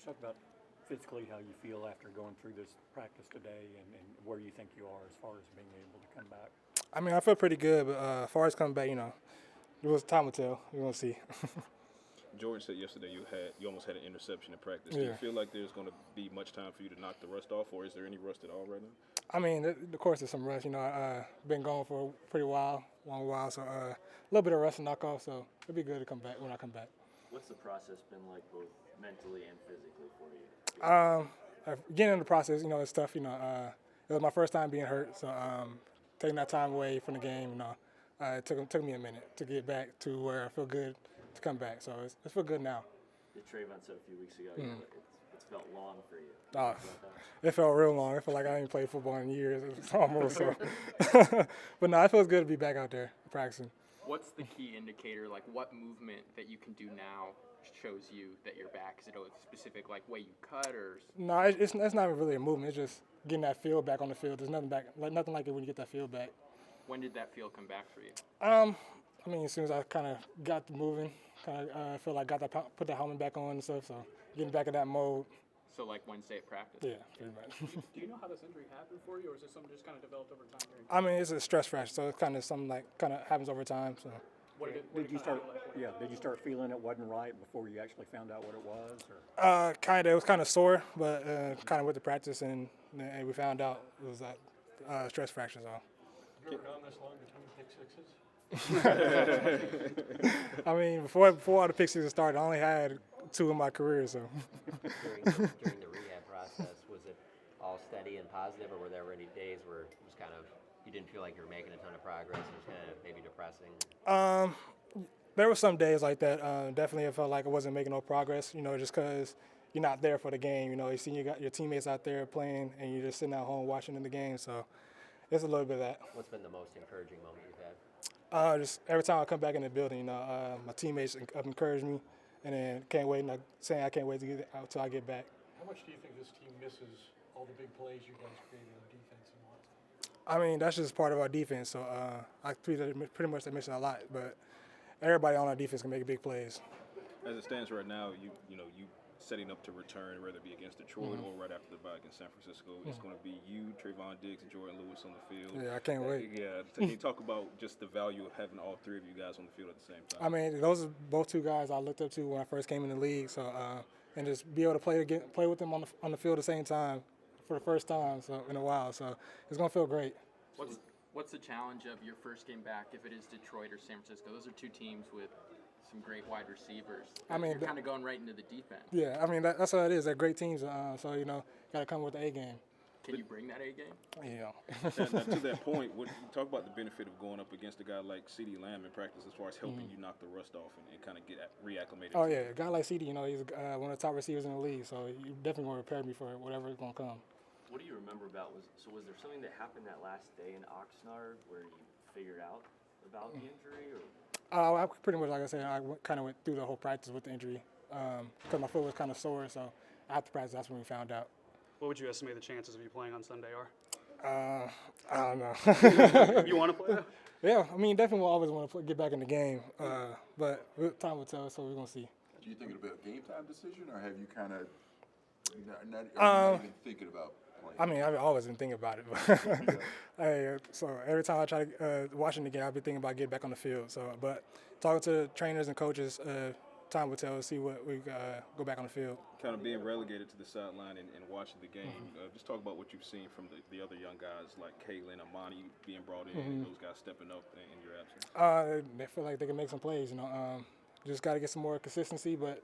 Just talk about physically how you feel after going through this practice today and where you think you are as far as being able to come back. I mean, I feel pretty good, but as far as coming back, it was time will tell. We're gonna see. Jordan said yesterday you almost had an interception in practice. Yeah. Do you feel like there's going to be much time for you to knock the rust off, or is there any rust at all right now? I mean, of course, there's some rust. I've been gone for a pretty long while, so a little bit of rust to knock off. So it'll be good to come back when I come back. What's the process been like, both mentally and physically for you? Getting in the process, it's tough. It was my first time being hurt, so taking that time away from the game, it took me a minute to get back to where I feel good to come back. So it's feel good now. Did Trayvon said a few weeks ago, it's felt long for you. It felt real long. It felt like I ain't played football in years, almost. So. But no, it feels good to be back out there practicing. What's the key indicator, like what movement that you can do now shows you that you're back? Is it a specific way you cut or? No, it's not really a movement. It's just getting that feel back on the field. There's nothing like it when you get that feel back. When did that feel come back for you? I mean, as soon as I kind of got moving, kind of feel like put the helmet back on and stuff. So getting back in that mode. So like Wednesday at practice? Yeah, pretty much. Do you know how this injury happened for you, or is it something just kind of developed over time? I mean, it's a stress fracture, so it's kind of something kind of happens over time. So. Did you start feeling it wasn't right before you actually found out what it was? Or? Kind of. It was kind of sore, but kind of with the practice, and we found out it was that stress fracture. So. Have you ever gone this long between pick sixes? I mean, before all the pick sixes started, I only had 2 in my career. So. During the rehab process, was it all steady and positive, or were there any days where it was kind of you didn't feel like you were making a ton of progress and it was kind of maybe depressing? There were some days like that. Definitely, I felt like I wasn't making no progress. Just because you're not there for the game. You see, you got your teammates out there playing, and you're just sitting at home watching in the game. So, it's a little bit of that. What's been the most encouraging moment you've had? Just every time I come back in the building, my teammates have encouraged me, and then can't wait. And saying I can't wait to get out till I get back. How much do you think this team misses all the big plays you guys created on defense and what? I mean, that's just part of our defense. So I pretty much miss it a lot, but everybody on our defense can make big plays. As it stands right now, you setting up to return, whether it be against Detroit or right after the bye against San Francisco. It's going to be you, Trayvon Diggs, and Jordan Lewis on the field. Yeah, I can't wait. Yeah, can you talk about just the value of having all 3 of you guys on the field at the same time? I mean, those are both 2 guys I looked up to when I first came in the league. So and just be able to play with them on the field at the same time for the first time in a while. So it's going to feel great. What's the challenge of your first game back if it is Detroit or San Francisco? Those are 2 teams with some great wide receivers. I mean, you're kind of going right into the defense. Yeah, I mean that's what it is. They're great teams. So got to come with the A game. Can you bring that A game? Yeah. Now, to that point, talk about the benefit of going up against a guy like CeeDee Lamb in practice as far as helping you knock the rust off and kind of get reacclimated. Oh yeah, a guy like CeeDee, he's one of the top receivers in the league. So you definitely want to prepare me for whatever is going to come. What do you remember about was there something that happened that last day in Oxnard where you figured out about the injury? Or? I pretty much, like I said, I kind of went through the whole practice with the injury because my foot was kind of sore. So after practice, that's when we found out. What would you estimate the chances of you playing on Sunday are? I don't know. You want to play? Yeah, I mean, definitely will always want to get back in the game. But time will tell, so we're going to see. Do you think it'll be a game time decision, or have you kind of not even thinking about playing? I mean, I've always been thinking about it. So every time I try to watching the game, I've been thinking about getting back on the field. So, but talking to trainers and coaches, time will tell. See what we go back on the field. Kind of being relegated to the sideline and watching the game. Just talk about what you've seen from the other young guys like Kalen, Amani being brought in, those guys stepping up in your absence. They feel like they can make some plays. Just got to get some more consistency, but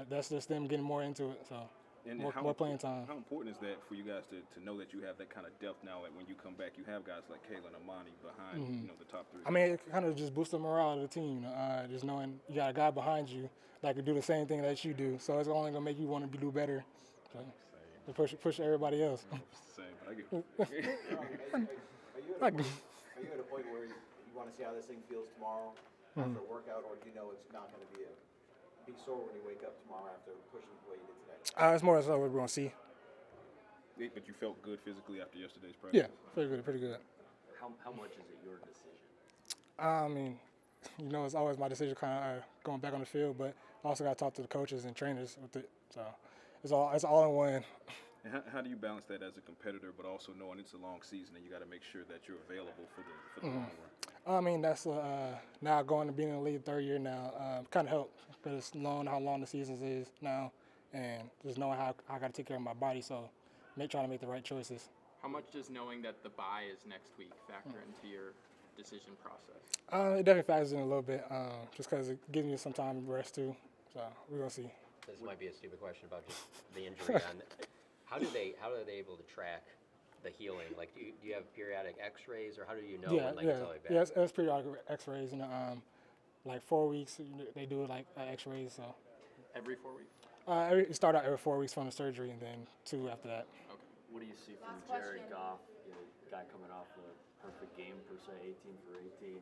that's just them getting more into it. So. And more playing time. How important is that for you guys to know that you have that kind of depth now? Like when you come back, you have guys like Kalen and Amani behind the top 3. I mean, it kind of just boosts the morale of the team. Just knowing you got a guy behind you that can do the same thing that you do. So it's only gonna make you want to do better. So to push everybody else. Same. I get. Are you at a point where you want to see how this thing feels tomorrow after a workout, or do you know it's not going to be sore when you wake up tomorrow after pushing the way you did today? It's more so what we're going to see. But you felt good physically after yesterday's practice? Yeah, pretty good. How much is it your decision? I mean, it's always my decision kind of going back on the field, but I also got to talk to the coaches and trainers with it. So it's all in one. And how do you balance that as a competitor, but also knowing it's a long season and you got to make sure that you're available for the long run? I mean, that's now going to being in the league third year now kind of helped because knowing how long the season is now and just knowing how I got to take care of my body, so trying to make the right choices. How much does knowing that the bye is next week factor into your decision process? It definitely factors in a little bit, just because it gives me some time to rest too. So we're gonna see. This might be a stupid question about just the injury. How are they able to track the healing? Like, do you have periodic X-rays, or how do you know when it's all like that? Yeah, it's periodic X-rays, and like 4 weeks they do like X-rays. So Every 4 weeks? you start out every 4 weeks from the surgery, and then 2 after that. Okay. What do you see from Jared Goff, guy coming off a perfect game per se, 18 for 18?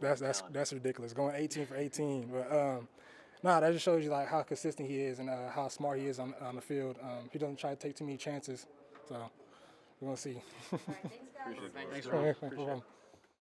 Yeah, that's ridiculous. Going 18 for 18, but that just shows you like how consistent he is and how smart he is on the field. He doesn't try to take too many chances, so we're gonna see. Appreciate it. Thanks, All right, no problem.